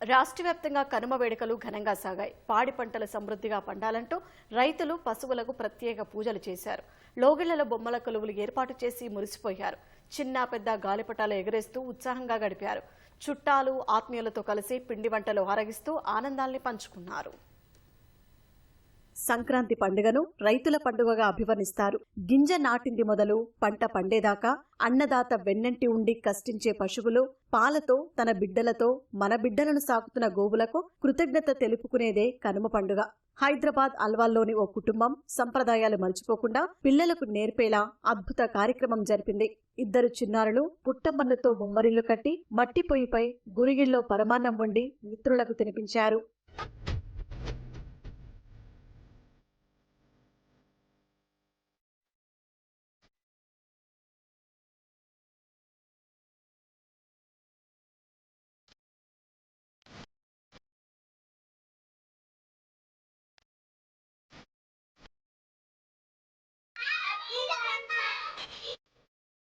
రాష్ట్ర వ్యాప్తంగా కనుమ వేడుకలు ఘనంగా సాగాయి. పాడి పంటలు సమృద్ధిగా పండాలంటూ రైతులు పశువులకు ప్రత్యేక పూజలు చేశారు. లోగిళ్లలో బొమ్మల కొలువులు ఏర్పాటు చేసి మురిసిపోయారు. చిన్న పెద్ద గాలిపటాలు ఎగరేస్తూ ఉత్సాహంగా గడిపారు. చుట్టాలు ఆత్మీయులతో కలిసి పిండి వంటలు ఆరగిస్తూ ఆనందాల్ని పంచుకున్నారు. సంక్రాంతి పండుగను రైతుల పండుగగా అభివర్ణిస్తారు. గింజ నాటింది మొదలు పంట పండేదాకా అన్నదాత వెన్నంటి ఉండి కష్టించే పశువులు, పాలతో తన బిడ్డలతో మన బిడ్డలను సాకుతున్న గోవులకు కృతజ్ఞత తెలుపుకునేదే కనుమ పండుగ. హైదరాబాద్ అల్వాల్లోని ఓ కుటుంబం సంప్రదాయాలు మర్చిపోకుండా పిల్లలకు నేర్పేలా అద్భుత కార్యక్రమం జరిపింది. ఇద్దరు చిన్నారులు పుట్టమన్నుతో బొమ్మరిల్లు కట్టి మట్టి పొయ్యిపై గురిగిల్లో పరమాన్నం వండి మిత్రులకు తినిపించారు.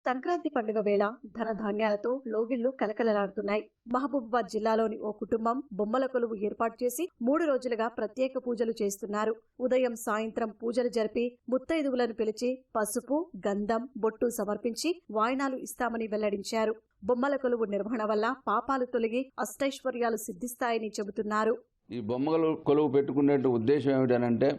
సంక్రాంతి పండుగ వేళ ధనధాన్యాలతో లోగిళ్లు కలకలలాడుతున్నాయి. మహబూబాబాద్ జిల్లాలోని ఓ కుటుంబం బొమ్మల కొలువు ఏర్పాటు చేసి 3 రోజులుగా ప్రత్యేక పూజలు చేస్తున్నారు. ఉదయం సాయంత్రం పూజలు జరిపి ముత్తైదువులను పిలిచి పసుపు, గంధం, బొట్టు సమర్పించి వాయినాలు ఇస్తామని వెల్లడించారు. బొమ్మల కొలువు నిర్వహణ వల్ల పాపాలు తొలగి అష్టైశ్వర్యాలు సిద్ధిస్తాయని చెబుతున్నారు. ఈ బొమ్మల కొలువు పెట్టుకునే ఉద్దేశం ఏమిటనంటే,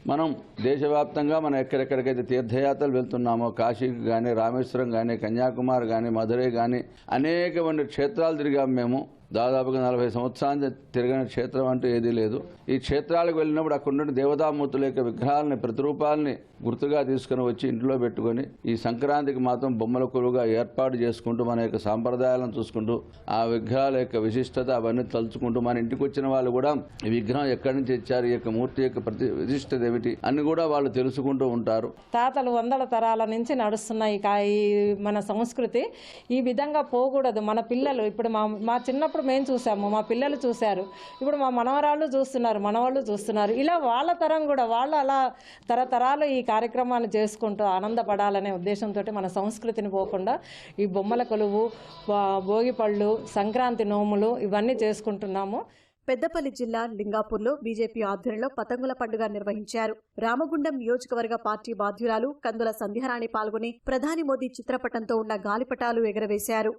మనం దేశవ్యాప్తంగా మనం ఎక్కడెక్కడికైతే తీర్థయాత్రలు వెళ్తున్నామో, కాశీకి కానీ, రామేశ్వరం కానీ, కన్యాకుమారి కానీ, మధురై కానీ అనేకమంది క్షేత్రాలు తిరిగాము. మేము దాదాపుగా 40 సంవత్సరాలు తిరిగిన క్షేత్రం అంటూ ఏదీ లేదు. ఈ క్షేత్రాలకు వెళ్ళినప్పుడు అక్కడ దేవతామూర్తుల యొక్క విగ్రహాలని, ప్రతిరూపాలని గుర్తుగా తీసుకుని వచ్చి ఇంట్లో పెట్టుకొని ఈ సంక్రాంతికి మాత్రం బొమ్మల కొలువుగా ఏర్పాటు చేసుకుంటూ మన యొక్క సాంప్రదాయాలను చూసుకుంటూ ఆ విగ్రహాల యొక్క విశిష్టత అవన్నీ తలుచుకుంటూ మన ఇంటికి వచ్చిన వాళ్ళు కూడా ఈ విగ్రహం ఎక్కడి నుంచి ఇచ్చారు, ఈ యొక్క మూర్తి యొక్క విశిష్టత ఏమిటి అని కూడా వాళ్ళు తెలుసుకుంటూ ఉంటారు. తాతలు 100 తరాల నుంచి నడుస్తున్న ఈ మన సంస్కృతి ఈ విధంగా పోకూడదు. మన పిల్లలు ఇప్పుడు మా చిన్నప్పుడు మేము చూసాము, మా పిల్లలు చూశారు, ఇప్పుడు మా మనవరాళ్ళు చూస్తున్నారు, మనవాళ్ళు చూస్తున్నారు. ఇలా వాళ్ళ తరం కూడా వాళ్ళు అలా తరతరాలు ఈ కార్యక్రమాలు చేసుకుంటూ ఆనందపడాలనే ఉద్దేశంతో మన సంస్కృతిని పోకుండా ఈ బొమ్మల కొలువు, భోగిపళ్ళు, సంక్రాంతి నోములు ఇవన్నీ చేసుకుంటున్నాము. పెద్దపల్లి జిల్లా లింగాపూర్లో బీజేపీ ఆధ్వర్యంలో పతంగుల పండుగ నిర్వహించారు. రామగుండం నియోజకవర్గ పార్టీ బాధ్యురాలు కందుల సంధ్యారాణి పాల్గొని ప్రధాని మోదీ చిత్రపటంతో ఉన్న గాలిపటాలు ఎగరవేశారు.